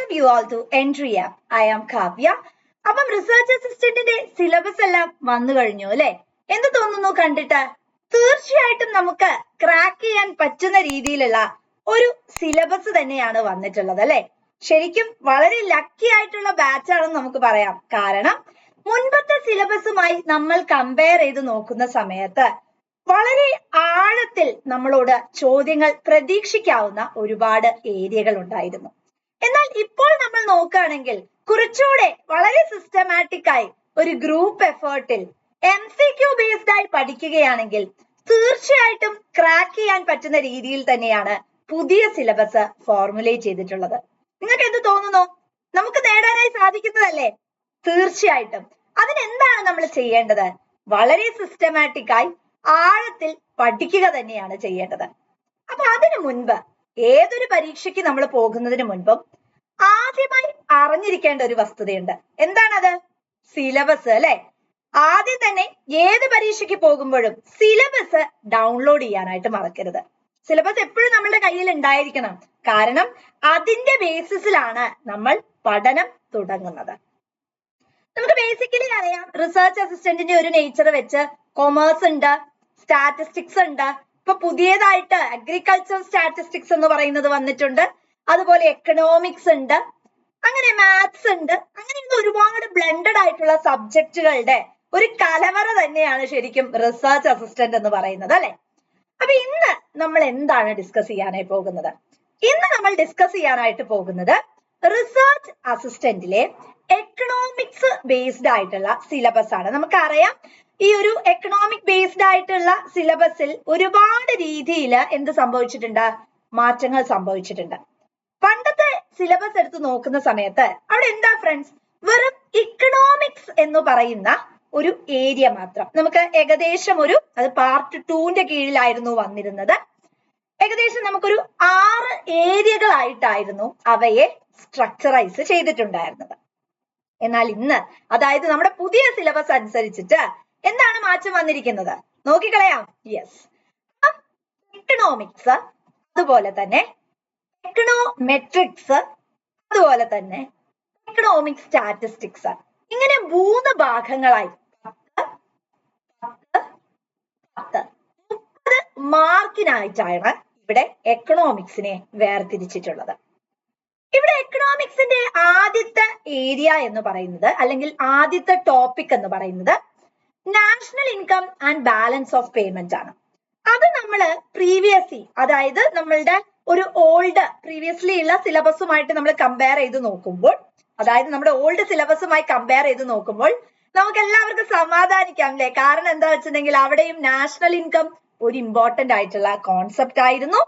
welcome you all to Entry App. I am Kavya. അപ്പം research അസിസ്റ്റന്റിന്റെ syllabus എല്ലാം വന്നു കഴിഞ്ഞു അല്ലെ? എന്ത് തോന്നുന്നു കണ്ടിട്ട്? തീർച്ചയായിട്ടും നമുക്ക് ക്രാക്ക് ചെയ്യാൻ പറ്റുന്ന രീതിയിലുള്ള ഒരു സിലബസ് തന്നെയാണ് വന്നിട്ടുള്ളത് അല്ലെ? ശരിക്കും വളരെ ലക്കി ആയിട്ടുള്ള ബാച്ച് ആണെന്ന് നമുക്ക് പറയാം. കാരണം മുൻപത്തെ സിലബസുമായി നമ്മൾ കമ്പയർ ചെയ്ത് നോക്കുന്ന സമയത്ത് വളരെ ആഴത്തിൽ നമ്മളോട് ചോദ്യങ്ങൾ പ്രതീക്ഷിക്കാവുന്ന ഒരുപാട് ഏരിയകൾ ഉണ്ടായിരുന്നു. എന്നാൽ ഇപ്പോൾ നമ്മൾ നോക്കുകയാണെങ്കിൽ കുറച്ചുകൂടെ വളരെ സിസ്റ്റമാറ്റിക് ആയി ഒരു ഗ്രൂപ്പ് എഫേർട്ടിൽ MCQ ബേസ്ഡ് ആയി പഠിക്കുകയാണെങ്കിൽ തീർച്ചയായിട്ടും ക്രാക്ക് ചെയ്യാൻ പറ്റുന്ന രീതിയിൽ തന്നെയാണ് പുതിയ സിലബസ് ഫോർമുലേറ്റ് ചെയ്തിട്ടുള്ളത്. നിങ്ങൾക്ക് എന്ത് തോന്നുന്നു? നമുക്ക് നേടാനായി സാധിക്കുന്നതല്ലേ? തീർച്ചയായിട്ടും. അതിനെന്താണ് നമ്മൾ ചെയ്യേണ്ടത്? വളരെ സിസ്റ്റമാറ്റിക് ആയി ആഴത്തിൽ പഠിക്കുക തന്നെയാണ് ചെയ്യേണ്ടത്. അപ്പൊ അതിനു മുൻപ് ഏതൊരു പരീക്ഷയ്ക്ക് നമ്മൾ പോകുന്നതിന് മുൻപും ആദ്യമായി അറിഞ്ഞിരിക്കേണ്ട ഒരു വസ്തുതയുണ്ട്. എന്താണത്? സിലബസ് അല്ലെ? ആദ്യം തന്നെ ഏത് പരീക്ഷയ്ക്ക് പോകുമ്പോഴും സിലബസ് ഡൗൺലോഡ് ചെയ്യാനായിട്ട് മറക്കരുത്. സിലബസ് എപ്പോഴും നമ്മുടെ കയ്യിൽ ഉണ്ടായിരിക്കണം. കാരണം അതിന്റെ ബേസിസിലാണ് നമ്മൾ പഠനം തുടങ്ങുന്നത്. നമുക്ക് ബേസിക്കലി അറിയാം, റിസർച്ച് അസിസ്റ്റന്റിന്റെ ഒരു നേച്ചർ വെച്ച് കൊമേഴ്സ് ഉണ്ട്, സ്റ്റാറ്റിസ്റ്റിക്സ് ഉണ്ട്. ഇപ്പൊ പുതിയതായിട്ട് അഗ്രികൾച്ചർ സ്റ്റാറ്റിസ്റ്റിക്സ് എന്ന് പറയുന്നത് വന്നിട്ടുണ്ട്. അതുപോലെ എക്കണോമിക്സ് ഉണ്ട്, അങ്ങനെ മാത്സ് ഉണ്ട്. അങ്ങനെയുള്ള ഒരുപാട് ബ്ലെൻഡഡ് ആയിട്ടുള്ള സബ്ജക്റ്റുകളുടെ ഒരു കലവറ തന്നെയാണ് ശരിക്കും റിസർച്ച് അസിസ്റ്റന്റ് എന്ന് പറയുന്നത് അല്ലെ? അപ്പൊ ഇന്ന് നമ്മൾ എന്താണ് ഡിസ്കസ് ചെയ്യാനായി പോകുന്നത്? ഇന്ന് നമ്മൾ ഡിസ്കസ് ചെയ്യാനായിട്ട് പോകുന്നത് റിസർച്ച് അസിസ്റ്റന്റിലെ എക്കണോമിക്സ് ബേസ്ഡ് ആയിട്ടുള്ള സിലബസ് ആണ്. നമുക്കറിയാം, ഈ ഒരു എക്കണോമിക് ബേസ്ഡ് ആയിട്ടുള്ള സിലബസിൽ ഒരുപാട് രീതിയിൽ എന്ത് സംഭവിച്ചിട്ടുണ്ട്? മാറ്റങ്ങൾ സംഭവിച്ചിട്ടുണ്ട്. പണ്ടത്തെ സിലബസ് എടുത്ത് നോക്കുന്ന സമയത്ത് അവിടെ എന്താ ഫ്രണ്ട്സ്? വെറും ഇക്കണോമിക്സ് എന്ന് പറയുന്ന ഒരു ഏരിയ മാത്രം. നമുക്ക് ഏകദേശം അത് പാർട്ട് 2ന്റെ കീഴിലായിരുന്നു വന്നിരുന്നത്. ഏകദേശം നമുക്കൊരു 6 ഏരിയകളായിട്ടായിരുന്നു അവയെ സ്ട്രക്ചറൈസ് ചെയ്തിട്ടുണ്ടായിരുന്നത്. എന്നാൽ ഇന്ന്, അതായത് നമ്മുടെ പുതിയ സിലബസ് അനുസരിച്ചിട്ട് എന്താണ് മാറ്റം വന്നിരിക്കുന്നത്? നോക്കിക്കളയാം. യെസ്, എക്കണോമിക്സ്, അതുപോലെ തന്നെ എക്കണോമെട്രിക്സ്, അതുപോലെ തന്നെ എക്കണോമിക് സ്റ്റാറ്റിസ്റ്റിക്സ്, ഇങ്ങനെ 3 ഭാഗങ്ങളായി 30 മാർക്കിനായിട്ടാണ് ഇവിടെ എക്കണോമിക്സിനെ വേർതിരിച്ചിട്ടുള്ളത്. ഇവിടെ എക്കണോമിക്സിന്റെ ആദ്യത്തെ ഏരിയ എന്ന് പറയുന്നത്, അല്ലെങ്കിൽ ആദ്യത്തെ ടോപ്പിക് എന്ന് പറയുന്നത് national income and balance of payment ആണ്. അത് നമ്മൾ പ്രീവിയസ്ലി, അതായത് നമ്മളുടെ ഒരു ഓൾഡ് പ്രീവിയസ്ലി ഉള്ള സിലബസുമായിട്ട് നമ്മൾ കമ്പയർ ചെയ്ത് നോക്കുമ്പോൾ, അതായത് നമ്മുടെ ഓൾഡ് സിലബസുമായി കമ്പയർ ചെയ്ത് നോക്കുമ്പോൾ നമുക്ക് എല്ലാവർക്കും സമാധാനിക്കാം അല്ലെ? കാരണം എന്താ വെച്ചിട്ടുണ്ടെങ്കിൽ അവിടെയും നാഷണൽ ഇൻകം ഒരു ഇമ്പോർട്ടന്റ് ആയിട്ടുള്ള കോൺസെപ്റ്റ് ആയിരുന്നു.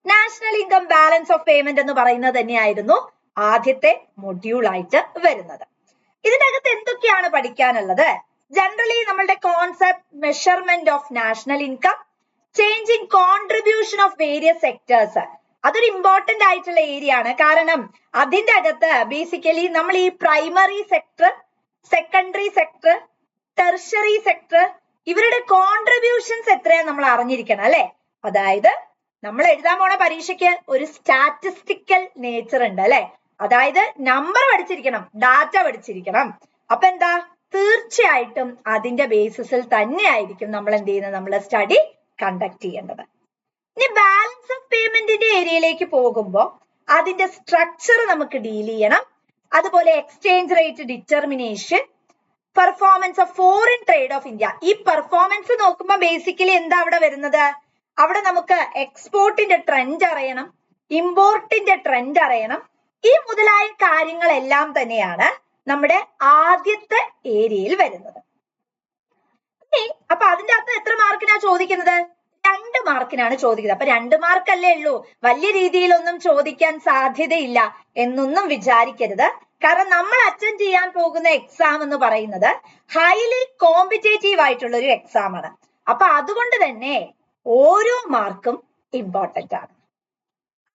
National income balance of payment എന്ന് പറയുന്നത് തന്നെയായിരുന്നു ആദ്യത്തെ മൊഡ്യൂൾ ആയിട്ട് വരുന്നത്. ഇതിന്റെ അകത്ത് എന്തൊക്കെയാണ് പഠിക്കാനുള്ളത്? ജനറലി നമ്മളുടെ concept, measurement of national income, changing contribution of various sectors, അതൊരു ഇമ്പോർട്ടന്റ് ആയിട്ടുള്ള ഏരിയ ആണ്. കാരണം അതിന്റെ അകത്ത് ബേസിക്കലി നമ്മൾ ഈ primary sector, secondary sector, tertiary sector, ഇവരുടെ കോൺട്രിബ്യൂഷൻസ് എത്രയാണ് നമ്മൾ അറിഞ്ഞിരിക്കണം അല്ലെ? അതായത് നമ്മൾ എഴുതാൻ പോണ പരീക്ഷയ്ക്ക് ഒരു സ്റ്റാറ്റിസ്റ്റിക്കൽ നേച്ചർ ഉണ്ട് അല്ലെ? അതായത് നമ്പർ പഠിച്ചിരിക്കണം, ഡാറ്റ പഠിച്ചിരിക്കണം. അപ്പൊ എന്താ? തീർച്ചയായിട്ടും അതിന്റെ ബേസിസിൽ തന്നെയായിരിക്കും നമ്മൾ എന്ത് ചെയ്യുന്നത്? നമ്മൾ സ്റ്റഡി കണ്ടക്ട് ചെയ്യേണ്ടത്. ഇനി ബാലൻസ് ഓഫ് പേയ്മെന്റിന്റെ ഏരിയയിലേക്ക് പോകുമ്പോൾ അതിന്റെ സ്ട്രക്ചർ നമുക്ക് ഡീൽ ചെയ്യണം. അതുപോലെ exchange rate determination, performance of foreign trade off India. ഈ പെർഫോമൻസ് നോക്കുമ്പോൾ ബേസിക്കലി എന്താ അവിടെ വരുന്നത്? അവിടെ നമുക്ക് എക്സ്പോർട്ടിന്റെ ട്രെൻഡ് അറിയണം, ഇമ്പോർട്ടിന്റെ ട്രെൻഡ് അറിയണം. ഈ മുതലായ കാര്യങ്ങളെല്ലാം തന്നെയാണ് നമ്മുടെ ആദ്യത്തെ ഏരിയയിൽ വരുന്നത്. അപ്പൊ അതിന്റെ അകത്ത് എത്ര മാർക്കിനാ ചോദിക്കുന്നത്? 2 മാർക്കിനാണ് ചോദിക്കുന്നത്. അപ്പൊ 2 മാർക്കല്ലേ ഉള്ളൂ, വലിയ രീതിയിലൊന്നും ചോദിക്കാൻ സാധ്യതയില്ല എന്നൊന്നും വിചാരിക്കരുത്. കാരണം നമ്മൾ അറ്റൻഡ് ചെയ്യാൻ പോകുന്ന എക്സാം എന്ന് പറയുന്നത് ഹൈലി കോമ്പറ്റേറ്റീവ് ആയിട്ടുള്ള ഒരു എക്സാം ആണ്. അപ്പൊ അതുകൊണ്ട് തന്നെ ഓരോ മാർക്കും ഇമ്പോർട്ടന്റ് ആണ്.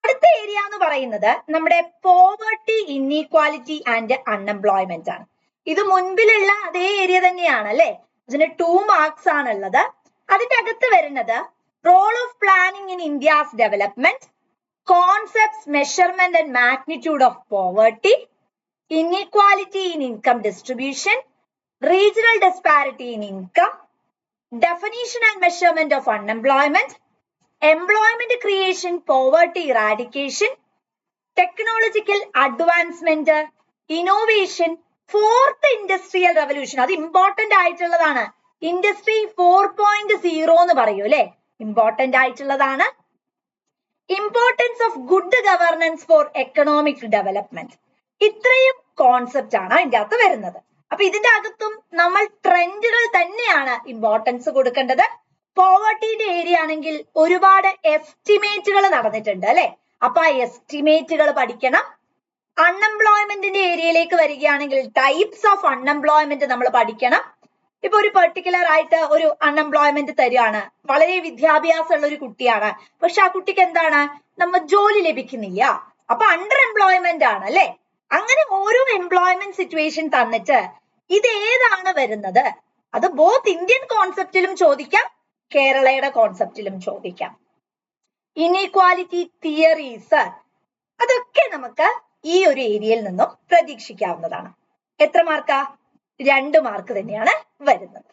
അടുത്ത ഏരിയ എന്ന് പറയുന്നത് നമ്മുടെ പോവർട്ടി, ഇൻഇക്വാലിറ്റി ആൻഡ് അൺഎംപ്ലോയ്മെന്റ് ആണ്. ഇത് മുൻപിലുള്ള അതേ ഏരിയ തന്നെയാണ് അല്ലെ? ഇതിന് 2 മാർക്സ് ആണുള്ളത്. അതിന്റെ അകത്ത് വരുന്നത് role of planning in India's development, concepts, measurement and magnitude of poverty, inequality in income distribution, regional disparity in income, definition and measurement of unemployment, employment creation, poverty eradication, technological advancement, innovation, fourth industrial revolution. അത് important ആയിട്ടുള്ളതാണ്. Industry 4.0 എന്ന് പറയൂ അല്ലെ, important ആയിട്ടുള്ളതാണ്. Importance of good governance four economic development. ഇത്രയും concept ആണ് അതിന്റെ അകത്ത് വരുന്നത്. അപ്പൊ ഇതിന്റെ അകത്തും നമ്മൾ ട്രെൻഡുകൾ തന്നെയാണ് ഇമ്പോർട്ടൻസ് കൊടുക്കേണ്ടത്. പോവർട്ടിയുടെ ഏരിയ ആണെങ്കിൽ ഒരുപാട് എസ്റ്റിമേറ്റുകൾ നടന്നിട്ടുണ്ട് അല്ലെ, അപ്പൊ ആ എസ്റ്റിമേറ്റുകൾ പഠിക്കണം. അൺഎംപ്ലോയ്മെന്റിന്റെ ഏരിയയിലേക്ക് വരികയാണെങ്കിൽ ടൈപ്സ് ഓഫ് അൺഎംപ്ലോയ്മെന്റ് നമ്മൾ പഠിക്കണം. ഇപ്പൊ ഒരു പെർട്ടിക്കുലർ ആയിട്ട് ഒരു അൺഎംപ്ലോയ്മെന്റ് തരികയാണ്, വളരെ വിദ്യാഭ്യാസമുള്ള ഒരു കുട്ടിയാണ്, പക്ഷെ ആ കുട്ടിക്ക് എന്താണ്, നമ്മൾ ജോലി ലഭിക്കുന്നില്ല, അപ്പൊ അണ്ടർ എംപ്ലോയ്മെന്റ് ആണ് അല്ലെ. അങ്ങനെ ഓരോ എംപ്ലോയ്മെന്റ് സിറ്റുവേഷൻ തന്നിട്ട് ഇത് ഏതാണ് വരുന്നത്, അത് ബോത്ത് ഇന്ത്യൻ കോൺസെപ്റ്റിലും ചോദിക്കാം, കേരളയുടെ കോൺസെപ്റ്റിലും ചോദിക്കാം. ഇനീക്വാലിറ്റി തിയറീസ്, അതൊക്കെ നമുക്ക് ഈ ഒരു ഏരിയയിൽ നിന്നും പ്രതീക്ഷിക്കാവുന്നതാണ്. എത്ര മാർക്കാ? 2 മാർക്ക് തന്നെയാണ് വരുന്നത്.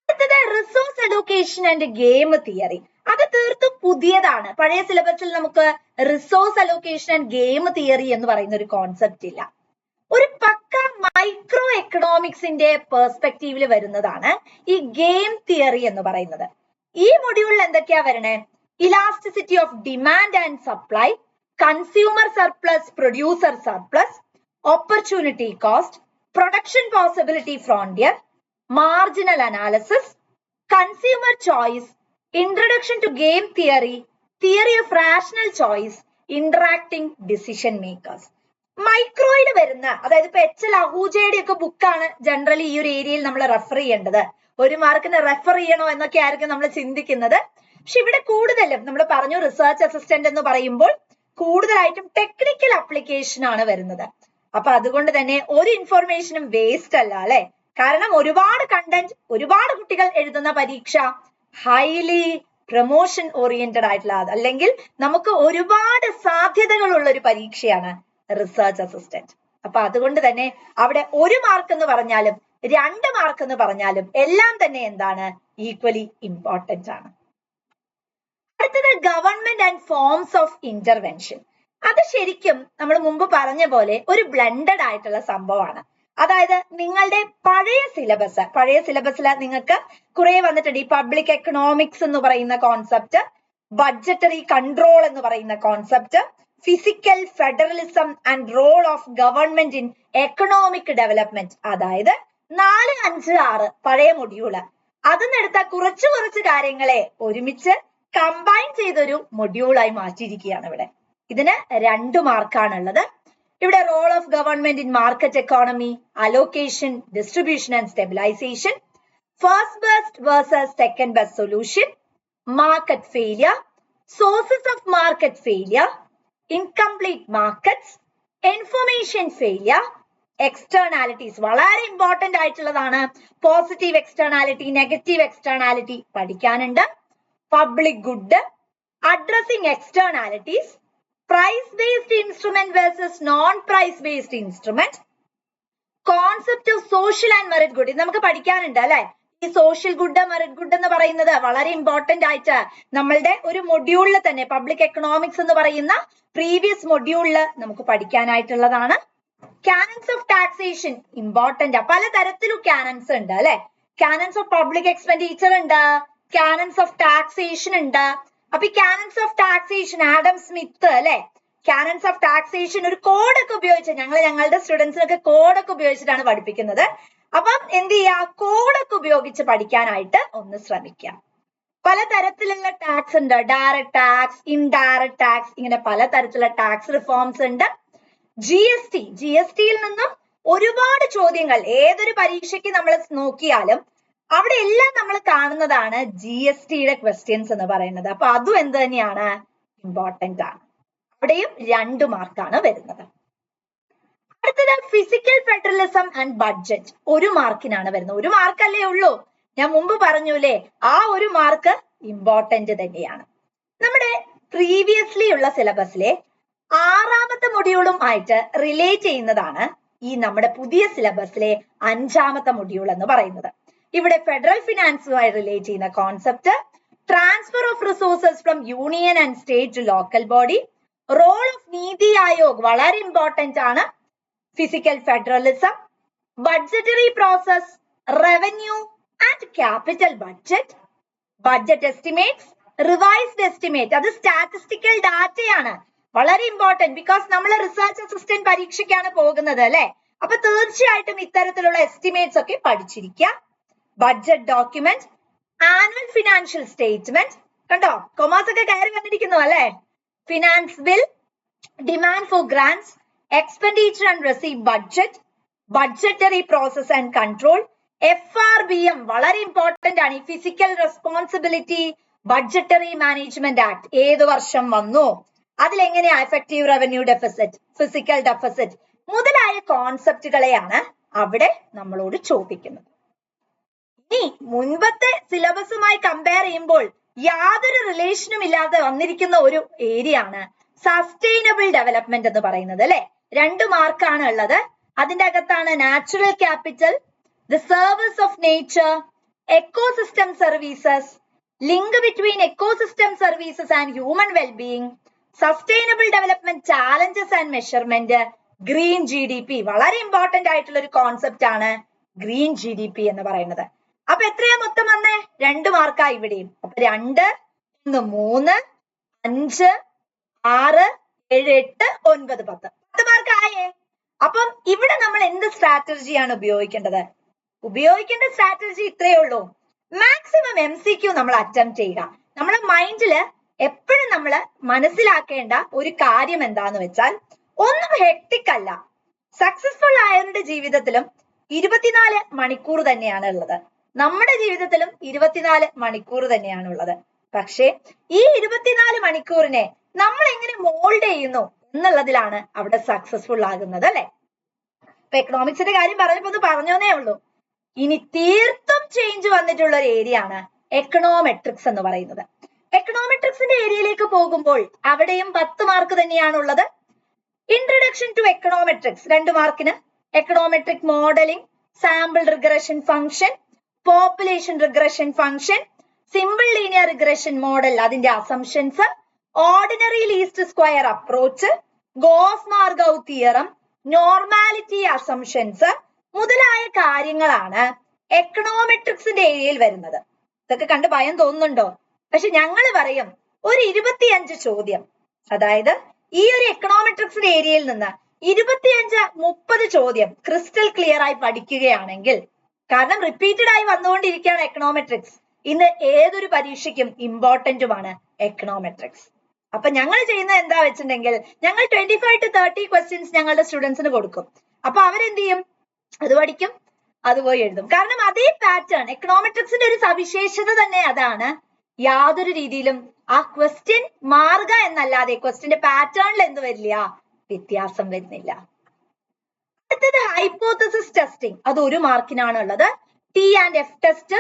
അടുത്തത് resource allocation and game theory. അത് തീർത്തും പുതിയതാണ്. പഴയ സിലബസിൽ നമുക്ക് resource allocation and game theory എന്ന് പറയുന്ന ഒരു കോൺസെപ്റ്റ് ഇല്ല. ഒരു പക്ക മൈക്രോ എക്കണോമിക്സിന്റെ പെർസ്പെക്റ്റീവിൽ വരുന്നതാണ് ഈ ഗെയിം തിയറി എന്ന് പറയുന്നത്. ഈ മൊഡ്യൂളിൽ എന്തൊക്കെയാ വരണേ? Elasticity of demand and supply, consumer surplus, producer surplus, opportunity cost, production possibility frontier, marginal analysis, consumer choice, introduction to game theory, theory of rational choice, interacting decision makers. മൈക്രോയിൽ വരുന്ന, അതായത് ഇപ്പൊ HL അഹൂജയുടെ ഒക്കെ ബുക്കാണ് ജനറലി ഈ ഒരു ഏരിയയിൽ നമ്മൾ റെഫർ ചെയ്യേണ്ടത്. 1 മാർക്കിന് റെഫർ ചെയ്യണോ എന്നൊക്കെ ആയിരിക്കും നമ്മൾ ചിന്തിക്കുന്നത്. പക്ഷെ ഇവിടെ കൂടുതലും നമ്മൾ പറഞ്ഞു റിസർച്ച് അസിസ്റ്റന്റ് എന്ന് പറയുമ്പോൾ കൂടുതലായിട്ടും ടെക്നിക്കൽ അപ്ലിക്കേഷൻ ആണ് വരുന്നത്. അപ്പൊ അതുകൊണ്ട് തന്നെ ഒരു ഇൻഫോർമേഷനും വേസ്റ്റ് അല്ല അല്ലെ. കാരണം ഒരുപാട് കണ്ടന്റ്, ഒരുപാട് കുട്ടികൾ എഴുതുന്ന പരീക്ഷ ഹൈലി പ്രൊമോഷൻ ഓറിയന്റഡ് ആയിട്ടുള്ള, അല്ലെങ്കിൽ നമുക്ക് ഒരുപാട് സാധ്യതകളുള്ള ഒരു പരീക്ഷയാണ് റിസർച്ച് അസിസ്റ്റന്റ്. അപ്പൊ അതുകൊണ്ട് തന്നെ അവിടെ 1 മാർക്ക് എന്ന് പറഞ്ഞാലും 2 മാർക്ക് എന്ന് പറഞ്ഞാലും എല്ലാം തന്നെ എന്താണ്, ഈക്വലി ഇമ്പോർട്ടന്റ് ആണ്. അടുത്തത് government and forms of intervention. അത് ശരിക്കും നമ്മൾ മുമ്പ് പറഞ്ഞ പോലെ ഒരു ബ്ലെൻഡഡ് ആയിട്ടുള്ള സംഭവമാണ്. അതായത് നിങ്ങളുടെ പഴയ സിലബസിൽ നിങ്ങൾക്ക് കുറെ വന്നിട്ടുണ്ട്. ഈ പബ്ലിക് എക്കണോമിക്സ് എന്ന് പറയുന്ന കോൺസെപ്റ്റ്, ബഡ്ജറ്ററി കൺട്രോൾ എന്ന് പറയുന്ന concept, fiscal federalism and role of government in economic development, അതായത് 4, 5, 6 പഴയ മൊഡ്യൂള്. അതിനെടുത്ത കുറച്ച് കാര്യങ്ങളെ ഒരുമിച്ച് കമ്പൈൻ ചെയ്തൊരു മൊഡ്യൂളായി മാറ്റിയിരിക്കുകയാണ് ഇവിടെ. ഇതിന് 2 മാർക്കാണുള്ളത്. ഇവിടെ role of government in market economy, allocation, distribution and stabilisation, first best versus second best solution, market failure, sources of market failure, incomplete markets, information failure, externalities വളരെ ഇമ്പോർട്ടന്റ് ആയിട്ടുള്ളതാണ്. പോസിറ്റീവ് എക്സ്റ്റേണാലിറ്റി, നെഗറ്റീവ് എക്സ്റ്റേണാലിറ്റി പഠിക്കാനുണ്ട്. Public good, addressing externalities, price based instrument versus non price based instrument, concept of social and merit good. ഇത് നമുക്ക് പഠിക്കാനുണ്ട് അല്ലെ. ഈ social good, merit good എന്ന് പറയുന്നത് വളരെ ഇമ്പോർട്ടന്റ് ആയിട്ട് നമ്മളുടെ ഒരു മൊഡ്യൂളിൽ തന്നെ, പബ്ലിക് എക്കണോമിക്സ് എന്ന് പറയുന്ന പ്രീവിയസ് മൊഡ്യൂളിൽ നമുക്ക് പഠിക്കാനായിട്ടുള്ളതാണ്. Canons of taxation important. പലതരത്തിലും കാനൻസ് ഉണ്ട് അല്ലെ. കാനൻസ് ഓഫ് പബ്ലിക് എക്സ്പെൻഡിച്ചർ ഉണ്ട്, കാനൻസ് ഓഫ് ടാക്സേഷൻ ഉണ്ട്. അപ്പൊ ഈ canons of taxation Adam Smith അല്ലെ, കാനൻസ് ഓഫ് ടാക്സേഷൻ ഒരു കോഡൊക്കെ ഉപയോഗിച്ച് ഞങ്ങളുടെ സ്റ്റുഡൻസിനൊക്കെ കോഡൊക്കെ ഉപയോഗിച്ചിട്ടാണ് പഠിപ്പിക്കുന്നത്. അപ്പം എന്ത് ചെയ്യാ, കോഡൊക്കെ ഉപയോഗിച്ച് പഠിക്കാനായിട്ട് ഒന്ന് ശ്രമിക്കാം. പലതരത്തിലുള്ള ടാക്സ് ഉണ്ട്, ഡയറക്ട് ടാക്സ്, ഇൻഡയറക്ട് ടാക്സ്, ഇങ്ങനെ പലതരത്തിലുള്ള ടാക്സ് റിഫോംസ് ഉണ്ട്. ജിഎസ്ടിയിൽ നിന്നും ഒരുപാട് ചോദ്യങ്ങൾ ഏതൊരു പരീക്ഷയ്ക്ക് നമ്മൾ നോക്കിയാലും അവിടെ എല്ലാം നമ്മൾ കാണുന്നതാണ് GSTയുടെ ക്വസ്റ്റ്യൻസ് എന്ന് പറയുന്നത്. അപ്പൊ അതും എന്ത് തന്നെയാണ്, ഇമ്പോർട്ടന്റ് ആണ്. അവിടെയും 2 മാർക്കാണ് വരുന്നത്. അടുത്തത് ഫിസിക്കൽ ഫെഡറലിസം ആൻഡ് ബഡ്ജറ്റ് 1 മാർക്കിനാണ് വരുന്നത്. 1 മാർക്കല്ലേ ഉള്ളൂ. ഞാൻ മുമ്പ് പറഞ്ഞൂലേ, ആ 1 മാർക്ക് ഇമ്പോർട്ടന്റ് തന്നെയാണ്. നമ്മുടെ പ്രീവിയസ്ലി ഉള്ള സിലബസിലെ 6ാമത്തെ മൊഡ്യൂളും ആയിട്ട് റിലേറ്റ് ചെയ്യുന്നതാണ് ഈ നമ്മുടെ പുതിയ സിലബസിലെ 5ാമത്തെ മൊഡ്യൂൾ എന്ന് പറയുന്നത്. ഇവിടെ ഫെഡറൽ ഫിനാൻസുമായി റിലേറ്റ് ചെയ്യുന്ന concept, transfer of resources from union and state to local body, role of Niti Aayog വളരെ ഇമ്പോർട്ടന്റ് ആണ്, fiscal federalism, budgetary process, revenue and capital budget, budget estimates, revised estimate, അത് സ്റ്റാറ്റിസ്റ്റിക്കൽ ഡാറ്റയാണ്, വളരെ ഇമ്പോർട്ടന്റ് ബിക്കോസ് നമ്മൾ research assistant പരീക്ഷയ്ക്കാണ് പോകുന്നത് അല്ലെ. അപ്പൊ തീർച്ചയായിട്ടും ഇത്തരത്തിലുള്ള എസ്റ്റിമേറ്റ്സ് ഒക്കെ പഠിച്ചിരിക്കുക. Budget document, annual financial statement, കണ്ടോ കൊമേഴ്സ് ഒക്കെ കയറി വന്നിരിക്കുന്നു അല്ലെ. Finance bill, demand for grants, expenditure and receive budget, budgetary process and control, FRBM വളരെ ഇമ്പോർട്ടന്റ് ആണ്. ഈ fiscal responsibility budgetary management act ഏത് വർഷം വന്നു, അതിലെങ്ങനെയാ effective revenue deficit, fiscal deficit മുതലായ കോൺസെപ്റ്റുകളെയാണ് അവിടെ നമ്മളോട് ചോദിക്കുന്നത്. ഇനി മുൻപത്തെ സിലബസുമായി കമ്പയർ ചെയ്യുമ്പോൾ യാതൊരു റിലേഷനും ഇല്ലാതെ വന്നിരിക്കുന്ന ഒരു ഏരിയ ആണ് സസ്റ്റൈനബിൾ ഡെവലപ്മെന്റ് എന്ന് പറയുന്നത് അല്ലെ. 2 മാർക്കാണ് ഉള്ളത്. അതിന്റെ അകത്താണ് natural capital, the service of nature, ecosystem services, link between ecosystem services and human wellbeing, sustainable development challenges and measurement, green GDP വളരെ ഇമ്പോർട്ടന്റ് ആയിട്ടുള്ള ഒരു കോൺസെപ്റ്റ് ആണ് ഗ്രീൻ GDP എന്ന് പറയുന്നത്. അപ്പൊ എത്രയാ മൊത്തം വന്നേ? 2 മാർക്കാ ഇവിടെയും. അപ്പൊ 2, 1, 3, 5, 6, 7, 8, 9, 10 മാർക്ക് ആയേ. അപ്പം ഇവിടെ നമ്മൾ എന്ത് സ്ട്രാറ്റജിയാണ് ഉപയോഗിക്കേണ്ടത്? ഉപയോഗിക്കേണ്ട സ്ട്രാറ്റജി ഇത്രയേ ഉള്ളൂ. മാക്സിമം MCQ നമ്മൾ അറ്റംപ്റ്റ് ചെയ്യുക. നമ്മുടെ മൈൻഡില് എപ്പോഴും നമ്മൾ മനസ്സിലാക്കേണ്ട ഒരു കാര്യം എന്താന്ന് വെച്ചാൽ, ഒന്നും ഹെക്ടിക് അല്ല. സക്സസ്ഫുൾ ആയവരുടെ ജീവിതത്തിലും 24 മണിക്കൂർ തന്നെയാണ് ഉള്ളത്. നമ്മുടെ ജീവിതത്തിലും 24 മണിക്കൂർ തന്നെയാണ് ഉള്ളത്. പക്ഷേ ഈ 24 മണിക്കൂറിനെ നമ്മൾ എങ്ങനെ മോൾഡ് ചെയ്യുന്നു എന്നുള്ളതിലാണ് അവിടെ സക്സസ്ഫുൾ ആകുന്നത് അല്ലെ. ഇപ്പൊ എക്കണോമിക്സിന്റെ കാര്യം പറഞ്ഞപ്പോ പറഞ്ഞോന്നേ ഉള്ളൂ. ഇനി തീർത്തും ചേഞ്ച് വന്നിട്ടുള്ള ഒരു ഏരിയ ആണ് എക്കണോമെട്രിക്സ് എന്ന് പറയുന്നത്. എക്കണോമെട്രിക്സിന്റെ ഏരിയയിലേക്ക് പോകുമ്പോൾ അവിടെയും 10 മാർക്ക് തന്നെയാണുള്ളത്. ഇൻട്രൊഡക്ഷൻ ടു എക്കണോമെട്രിക്സ് 2 മാർക്കിന്, econometric modelling, sample regression function, population regression function, simple linear regression model അതിന്റെ assumptions, ordinary least square approach, Gauss Markov theorem, normality assumptions മുതലായ കാര്യങ്ങളാണ് എക്കണോമെട്രിക്സിന്റെ ഏരിയയിൽ വരുന്നത്. ഇതൊക്കെ കണ്ട് ഭയം തോന്നുന്നുണ്ടോ? പക്ഷെ ഞങ്ങൾ പറയും ഒരു 25 ചോദ്യം, അതായത് ഈ ഒരു എക്കണോമെട്രിക്സിന്റെ ഏരിയയിൽ നിന്ന് 25-30 ചോദ്യം ക്രിസ്റ്റൽ ക്ലിയർ ആയി പഠിക്കുകയാണെങ്കിൽ, കാരണം റിപ്പീറ്റഡ് ആയി വന്നുകൊണ്ടിരിക്കുകയാണ് എക്കണോമെട്രിക്സ്, ഇന്ന് ഏതൊരു പരീക്ഷയ്ക്കും ഇമ്പോർട്ടന്റുമാണ് എക്കണോമെട്രിക്സ്. അപ്പൊ ഞങ്ങൾ ചെയ്യുന്നത് എന്താ വെച്ചിട്ടുണ്ടെങ്കിൽ, ഞങ്ങൾ 25 to 30 ക്വസ്റ്റ്യൻസ് ഞങ്ങളുടെ സ്റ്റുഡൻസിന് കൊടുക്കും. അപ്പൊ അവരെന്ത് ചെയ്യും? അത് പഠിക്കും, അത് പോയി എഴുതും. കാരണം അതേ പാറ്റേൺ, എക്കണോമെട്രിക്സിന്റെ ഒരു സവിശേഷത തന്നെ അതാണ്, യാതൊരു രീതിയിലും ആ ക്വസ്റ്റ്യൻ മാറുക എന്നല്ലാതെ ക്വസ്റ്റ്യന്റെ പാറ്റേണിൽ എന്ത് വരില്ല, വ്യത്യാസം വരുന്നില്ല. അടുത്തത് ഹൈപ്പോത്തസിസ് ടെസ്റ്റിംഗ്, അത് 1 മാർക്കിനാണ് ഉള്ളത്. T&F test,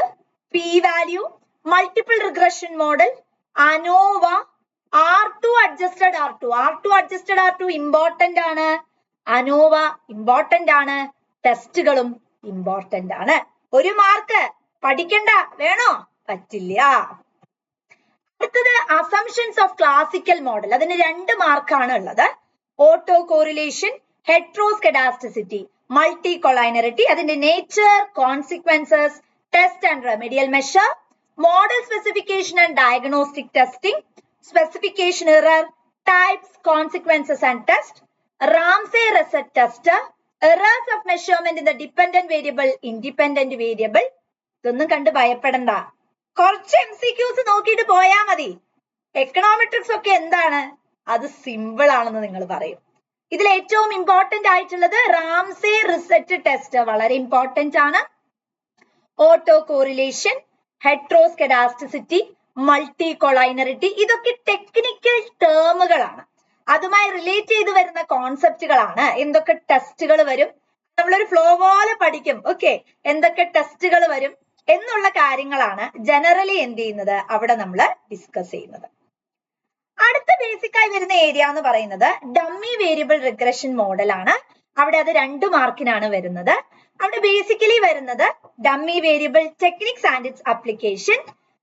P value, multiple regression model, ANOVA, R2 adjusted R2 important ആണ്, അനോവ ഇമ്പോർട്ടന്റ് ആണ്, ടെസ്റ്റുകളും ഇമ്പോർട്ടന്റ് ആണ്. 1 മാർക്ക് പഠിക്കണ്ട വേണോ? പറ്റില്ല. അടുത്തത് അസംഷൻസ് ഓഫ് ക്ലാസിക്കൽ മോഡൽ, അതിന് 2 മാർക്കാണ് ഉള്ളത്. Auto correlation, heteroscedasticity, multi collinearity, അതിന്റെ nature, consequences, test and remedial measure, model specification and diagnostic testing, specification error, types, consequences and test, Ramsey RESET test, errors of measurement in the dependent variable, independent variable. ഇതൊന്നും കണ്ട് ഭയപ്പെടണ്ട, കുറച്ച് MCQs നോക്കിയിട്ട് പോയാ മതി. Econometrics ഒക്കെ എന്താണ്, അത് സിമ്പിൾ ആണെന്ന് നിങ്ങൾ പറയും. ഇതിൽ ഏറ്റവും ഇമ്പോർട്ടന്റ് ആയിട്ടുള്ളത് റാംസെ റിസറ്റ് ടെസ്റ്റ് വളരെ ഇമ്പോർട്ടന്റ് ആണ്. ഓട്ടോ കോറിലേഷൻ, ഹെട്രോസ്കെഡാസ്റ്റിസിറ്റി, മൾട്ടി കൊളൈനറിറ്റി, ഇതൊക്കെ ടെക്നിക്കൽ ടേമുകളാണ്, അതുമായി റിലേറ്റ് ചെയ്ത് വരുന്ന കോൺസെപ്റ്റുകളാണ്. എന്തൊക്കെ ടെസ്റ്റുകൾ വരും, നമ്മളൊരു ഫ്ലോ പോലെ പഠിക്കും. ഓക്കെ, എന്തൊക്കെ ടെസ്റ്റുകൾ വരും എന്നുള്ള കാര്യങ്ങളാണ് ജനറലി എന്ത് ചെയ്യുന്നത് അവിടെ നമ്മൾ ഡിസ്കസ് ചെയ്യുന്നത്. അടുത്ത ബേസിക് ആയി വരുന്ന ഏരിയ എന്ന് പറയുന്നത് ഡമ്മി വേരിയബിൾ റിഗ്രഷൻ മോഡൽ ആണ്. അവിടെ അത് 2 മാർക്കിനാണ് വരുന്നത്. അവിടെ ബേസിക്കലി വരുന്നത് dummy variable techniques and its application,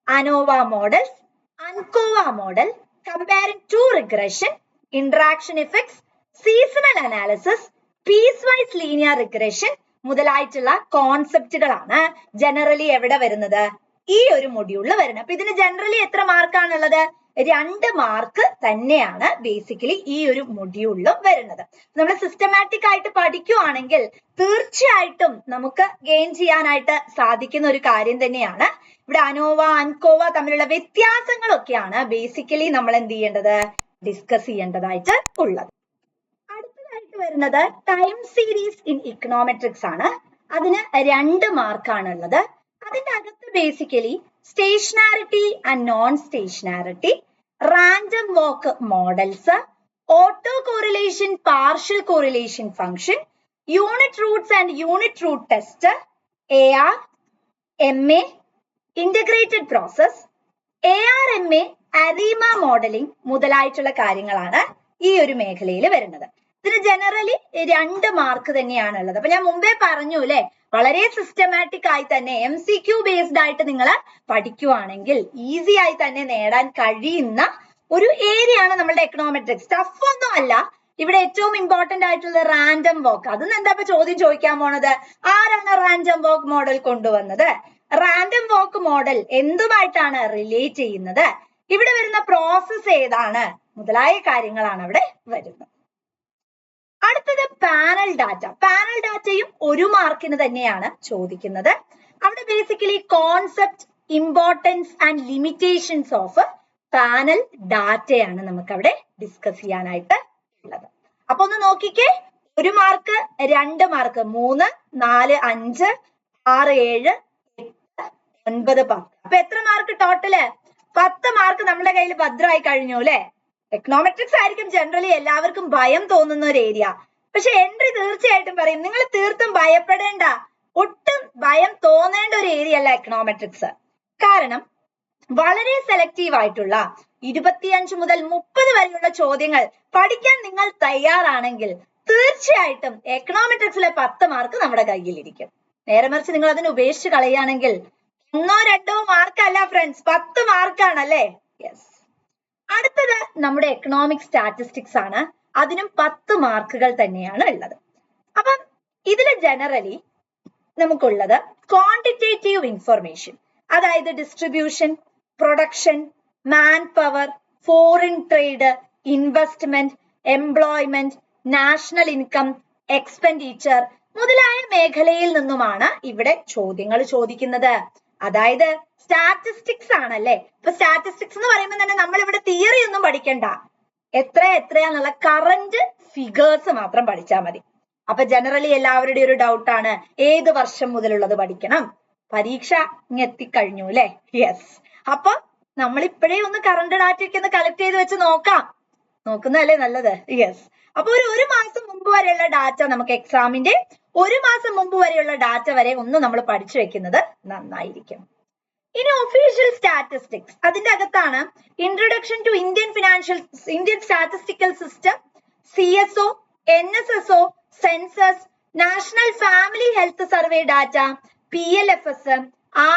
ANOVA models, ANCOVA model, comparing two regression, interaction effects, seasonal analysis, piece wise linear regression മുതലായിട്ടുള്ള കോൺസെപ്റ്റുകളാണ് ജനറലി എവിടെ വരുന്നത്, ഈ ഒരു മൊഡ്യൂളിൽ വരുന്നത്. അപ്പൊ ഇതിന് ജനറലി എത്ര മാർക്കാണുള്ളത്? 2 മാർക്ക് തന്നെയാണ് ബേസിക്കലി ഈ ഒരു മൊഡ്യൂളിലും വരുന്നത്. നമ്മൾ സിസ്റ്റമാറ്റിക് ആയിട്ട് പഠിക്കുവാണെങ്കിൽ തീർച്ചയായിട്ടും നമുക്ക് ഗെയിൻ ചെയ്യാനായിട്ട് സാധിക്കുന്ന ഒരു കാര്യം തന്നെയാണ്. ഇവിടെ അനോവ അൻകോവ തമ്മിലുള്ള വ്യത്യാസങ്ങളൊക്കെയാണ് ബേസിക്കലി നമ്മൾ എന്ത് ചെയ്യേണ്ടത്, ഡിസ്കസ് ചെയ്യേണ്ടതായിട്ട് ഉള്ളത്. അടുത്തതായിട്ട് വരുന്നത് ടൈം സീരീസ് ഇൻ ഇക്കണോമെട്രിക്സ് ആണ്. അതിന് 2 മാർക്കാണുള്ളത്. അതിന്റെ അകത്ത് basically stationarity and non stationarity, random walk models, auto correlation, partial correlation function, unit roots and unit root test, AR, MA, integrated process, ARMA, ARIMA modelling മുതലായിട്ടുള്ള കാര്യങ്ങളാണ് ഈ ഒരു മേഖലയിൽ വരുന്നത്. ഇതിന് ജനറലി 2 മാർക്ക് തന്നെയാണ് ഉള്ളത്. അപ്പൊ ഞാൻ മുമ്പേ പറഞ്ഞു അല്ലെ, വളരെ സിസ്റ്റമാറ്റിക് ആയി തന്നെ MCQ ബേസ്ഡ് ആയിട്ട് നിങ്ങൾ പഠിക്കുവാണെങ്കിൽ ഈസി ആയി തന്നെ നേടാൻ കഴിയുന്ന ഒരു ഏരിയ ആണ് നമ്മളുടെ എക്കണോമെട്രിക്സ്. ടഫ് ഒന്നും അല്ല. ഇവിടെ ഏറ്റവും ഇമ്പോർട്ടന്റ് ആയിട്ടുള്ള റാൻഡം വാക്ക്. അതൊന്നും എന്താ ഇപ്പൊ ചോദ്യം ചോദിക്കാൻ പോണത്, ആരാണ് റാൻഡം വാക്ക് മോഡൽ കൊണ്ടുവന്നത്, റാൻഡം വാക്ക് മോഡൽ എന്തുമായിട്ടാണ് റിലേറ്റ് ചെയ്യുന്നത്, ഇവിടെ വരുന്ന പ്രോസസ് ഏതാണ് മുതലായ കാര്യങ്ങളാണ് അവിടെ വരുന്നത്. അടുത്തത് പാനൽ ഡാറ്റ. പാനൽ ഡാറ്റയും 1 മാർക്കിന് തന്നെയാണ് ചോദിക്കുന്നത്. അവിടെ basically concept, importance and limitations of panel ഡാറ്റയാണ് നമുക്ക് അവിടെ ഡിസ്കസ് ചെയ്യാനായിട്ട് ഉള്ളത്. അപ്പൊ ഒന്ന് നോക്കിക്കേ, 1 മാർക്ക്, 2 മാർക്ക്, 3, 4, 5, 6, 7, 8, 9, 10. അപ്പൊ എത്ര മാർക്ക് ടോട്ടല്? 10 മാർക്ക് നമ്മുടെ കയ്യിൽ ഭദ്രമായി കഴിഞ്ഞു അല്ലെ. എക്കണോമെട്രിക്സ് ആയിരിക്കും ജനറലി എല്ലാവർക്കും ഭയം തോന്നുന്ന ഒരു ഏരിയ. പക്ഷെ എൻട്രി തീർച്ചയായിട്ടും പറയും നിങ്ങൾ തീർത്തും ഭയപ്പെടേണ്ട, ഒട്ടും ഭയം തോന്നേണ്ട ഒരു ഏരിയ അല്ല എക്കണോമെട്രിക്സ്. കാരണം വളരെ സെലക്റ്റീവ് ആയിട്ടുള്ള 25 മുതൽ 30 വരെയുള്ള ചോദ്യങ്ങൾ പഠിക്കാൻ നിങ്ങൾ തയ്യാറാണെങ്കിൽ തീർച്ചയായിട്ടും എക്കണോമെട്രിക്സിലെ 10 മാർക്ക് നമ്മുടെ കയ്യിലിരിക്കും. നേരെ മറിച്ച് നിങ്ങൾ അതിനെ ഉപേക്ഷിച്ച് കളയുകയാണെങ്കിൽ 1-2 മാർക്കല്ല ഫ്രണ്ട്സ്, 10 മാർക്കാണ് അല്ലേ. യെസ്. അടുത്തത് നമ്മുടെ എക്കണോമിക് സ്റ്റാറ്റിസ്റ്റിക്സ് ആണ്. അതിനും 10 മാർക്കുകൾ തന്നെയാണ് ഉള്ളത്. അപ്പം ഇതിൽ ജനറലി നമുക്കുള്ളത് ക്വാണ്ടിറ്റേറ്റീവ് ഇൻഫർമേഷൻ, അതായത് distribution, production, man power, foreign trade, investment, employment, national income, expenditure മുതലായ മേഖലയിൽ നിന്നുമാണ് ഇവിടെ ചോദ്യങ്ങൾ ചോദിക്കുന്നത്. അതായത് സ്റ്റാറ്റിസ്റ്റിക്സ് ആണല്ലേ. ഇപ്പൊ സ്റ്റാറ്റിസ്റ്റിക്സ് എന്ന് പറയുമ്പോൾ തന്നെ നമ്മൾ ഇവിടെ തിയറി ഒന്നും പഠിക്കണ്ട, എത്രയാന്നുള്ള കറന്റ് ഫിഗേഴ്സ് മാത്രം പഠിച്ചാൽ മതി. അപ്പൊ ജനറലി എല്ലാവരുടെയും ഒരു ഡൗട്ടാണ്, ഏത് വർഷം മുതലുള്ളത് പഠിക്കണം? പരീക്ഷ എത്തിക്കഴിഞ്ഞു അല്ലെ. യെസ്. അപ്പൊ നമ്മൾ ഇപ്പോഴേ ഒന്ന് കറണ്ട് ഡാറ്റയൊക്കെ ഒന്ന് കളക്ട് ചെയ്ത് വെച്ച് നോക്കുന്നതല്ലേ നല്ലത്. യെസ്. അപ്പൊ ഒരു മാസം മുമ്പ് വരെയുള്ള ഡാറ്റ, നമുക്ക് എക്സാമിന്റെ 1 മാസം മുമ്പ് വരെയുള്ള ഡാറ്റ വരെ ഒന്ന് നമ്മൾ പഠിച്ചു വെക്കുന്നത് നന്നായിരിക്കും. ഇനി ഒഫീഷ്യൽ സ്റ്റാറ്റിസ്റ്റിക്സ്, അതിന്റെ അകത്താണ് introduction to Indian statistical system, CSO, NSSO, census, national family health survey data, PLFS,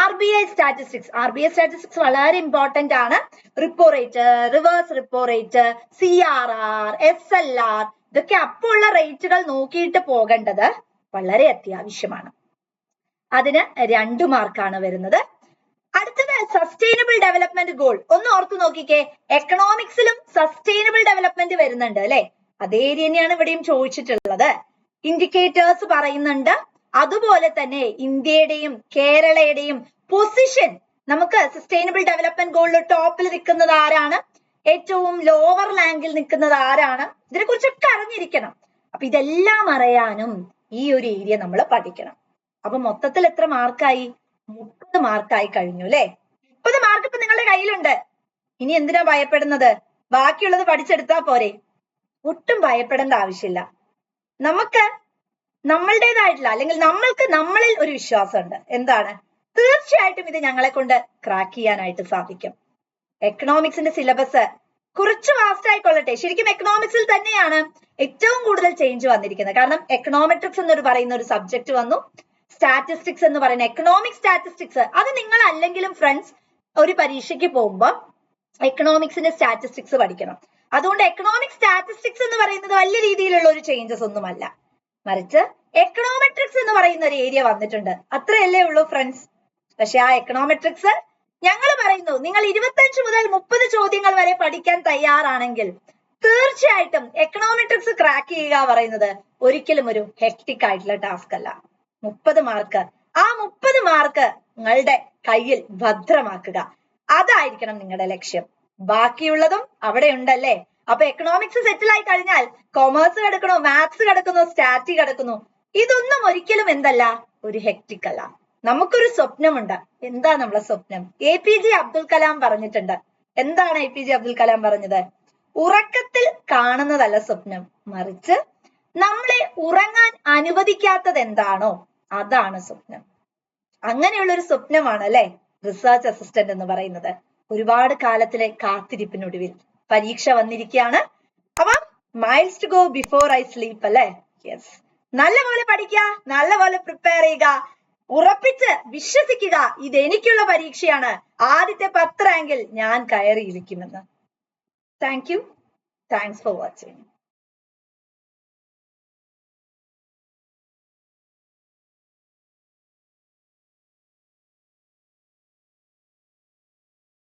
RBI statistics. RBI statistics വളരെ ഇമ്പോർട്ടന്റ് ആണ്. Repo rate, reverse repo rate, CRR, SLR ഇതൊക്കെ അപ്പോൾ ഉള്ള റേറ്റുകൾ നോക്കിയിട്ട് പോകേണ്ടത് വളരെ അത്യാവശ്യമാണ്. അതിന് 2 മാർക്കാണ് വരുന്നത്. അടുത്തത് സസ്റ്റൈനബിൾ ഡെവലപ്മെന്റ് ഗോൾ. ഒന്ന് ഓർത്തു നോക്കിക്കേ, എക്കണോമിക്സിലും സസ്റ്റൈനബിൾ ഡെവലപ്മെന്റ് വരുന്നുണ്ട് അല്ലെ. അതേ ഏരിയ തന്നെയാണ് ഇവിടെയും ചോദിച്ചിട്ടുള്ളത്. ഇൻഡിക്കേറ്റേഴ്സ് പറയുന്നുണ്ട്. അതുപോലെ തന്നെ ഇന്ത്യയുടെയും കേരളയുടെയും പൊസിഷൻ, നമുക്ക് സസ്റ്റൈനബിൾ ഡെവലപ്മെന്റ് ഗോളിൽ ടോപ്പിൽ നിൽക്കുന്നത് ആരാണ്, ഏറ്റവും ലോവർ റാങ്കിൽ നിൽക്കുന്നത് ആരാണ്, ഇതിനെ കുറിച്ചൊക്കെ അറിഞ്ഞിരിക്കണം. അപ്പൊ ഇതെല്ലാം അറിയാനും ഈ ഒരു ഏരിയ നമ്മൾ പഠിക്കണം. അപ്പൊ മൊത്തത്തിൽ എത്ര മാർക്കായി? 30 മാർക്കായി കഴിഞ്ഞു അല്ലെ. 30 മാർക്ക് ഇപ്പൊ നിങ്ങളുടെ കയ്യിലുണ്ട്. ഇനി എന്തിനാ ഭയപ്പെടുന്നത്? ബാക്കിയുള്ളത് പഠിച്ചെടുത്താ പോരെ. ഒട്ടും ഭയപ്പെടേണ്ട ആവശ്യമില്ല. നമുക്ക് നമ്മളുടേതായിട്ടുള്ള, അല്ലെങ്കിൽ നമ്മളിൽ ഒരു വിശ്വാസമുണ്ട്. എന്താണ്? തീർച്ചയായിട്ടും ഇത് ഞങ്ങളെ കൊണ്ട് ക്രാക്ക് ചെയ്യാനായിട്ട് സാധിക്കും. എക്കണോമിക്സിന്റെ സിലബസ് കുറച്ച് വാസ്റ്റ് ആയിക്കൊള്ളട്ടെ. ശരിക്കും എക്കണോമിക്സിൽ തന്നെയാണ് ഏറ്റവും കൂടുതൽ ചേഞ്ച് വന്നിരിക്കുന്നത്. കാരണം എക്കണോമെട്രിക്സ് എന്ന് പറയുന്ന ഒരു സബ്ജക്ട് വന്നു, സ്റ്റാറ്റിസ്റ്റിക്സ് എന്ന് പറയുന്ന എക്കണോമിക് സ്റ്റാറ്റിസ്റ്റിക്സ് അത് നിങ്ങൾ അല്ലെങ്കിലും ഫ്രണ്ട്സ് ഒരു പരീക്ഷയ്ക്ക് പോകുമ്പോൾ എക്കണോമിക്സിന്റെ സ്റ്റാറ്റിസ്റ്റിക്സ് പഠിക്കണം. അതുകൊണ്ട് എക്കണോമിക് സ്റ്റാറ്റിസ്റ്റിക്സ് എന്ന് പറയുന്നത് വലിയ രീതിയിലുള്ള ഒരു ചേഞ്ചസ് ഒന്നുമല്ല, മറിച്ച് എക്കണോമെട്രിക്സ് എന്ന് പറയുന്ന ഒരു ഏരിയ വന്നിട്ടുണ്ട്, അത്രയല്ലേ ഉള്ളൂ ഫ്രണ്ട്സ്. പക്ഷെ ആ എക്കണോമെട്രിക്സ് ഞങ്ങൾ പറയുന്നു നിങ്ങൾ 25 മുതൽ 30 ചോദ്യങ്ങൾ വരെ പഠിക്കാൻ തയ്യാറാണെങ്കിൽ തീർച്ചയായിട്ടും എക്കണോമെട്രിക്സ് ക്രാക്ക് ചെയ്യുക പറയുന്നത് ഒരിക്കലും ഒരു ഹെക്ടിക് ആയിട്ടുള്ള ടാസ്ക് അല്ല. 30 മാർക്ക്, ആ 30 മാർക്ക് നിങ്ങളുടെ കയ്യിൽ ഭദ്രമാക്കുക, അതായിരിക്കണം നിങ്ങളുടെ ലക്ഷ്യം. ബാക്കിയുള്ളതും അവിടെ ഉണ്ടല്ലേ. അപ്പൊ എക്കണോമിക്സ് സെറ്റിൽ ആയി കഴിഞ്ഞാൽ കൊമേഴ്സ് കിടക്കണോ, മാത്സ് കിടക്കുന്നു, സ്റ്റാറ്റി കിടക്കുന്നു, ഇതൊന്നും ഒരിക്കലും എന്തല്ല, ഒരു ഹെക്ടിക് അല്ല. നമുക്കൊരു സ്വപ്നമുണ്ട്. എന്താ നമ്മളെ സ്വപ്നം? APJ അബ്ദുൽ കലാം പറഞ്ഞിട്ടുണ്ട്. എന്താണ് APJ അബ്ദുൽ കലാം പറഞ്ഞത്? ഉറക്കത്തിൽ കാണുന്നതല്ല സ്വപ്നം, മറിച്ച് നമ്മളെ ഉറങ്ങാൻ അനുവദിക്കാത്തത് എന്താണോ അതാണ് സ്വപ്നം. അങ്ങനെയുള്ള ഒരു സ്വപ്നമാണ് അല്ലെ റിസർച്ച് അസിസ്റ്റന്റ് എന്ന് പറയുന്നത്. ഒരുപാട് കാലത്തിലെ കാത്തിരിപ്പിനൊടുവിൽ പരീക്ഷ വന്നിരിക്കുകയാണ്. അപ്പൊ miles to go before I sleep അല്ലെ. യെസ്, നല്ലപോലെ പഠിക്കുക, നല്ലപോലെ പ്രിപ്പയർ ചെയ്യുക, ഉറപ്പിച്ച് വിശ്വസിക്കുക ഇത് എനിക്കുള്ള പരീക്ഷയാണ്, ആദ്യത്തെ 10 റാങ്കിൽ ഞാൻ കയറിയിരിക്കുമെന്ന്. Thank you, thanks for watching.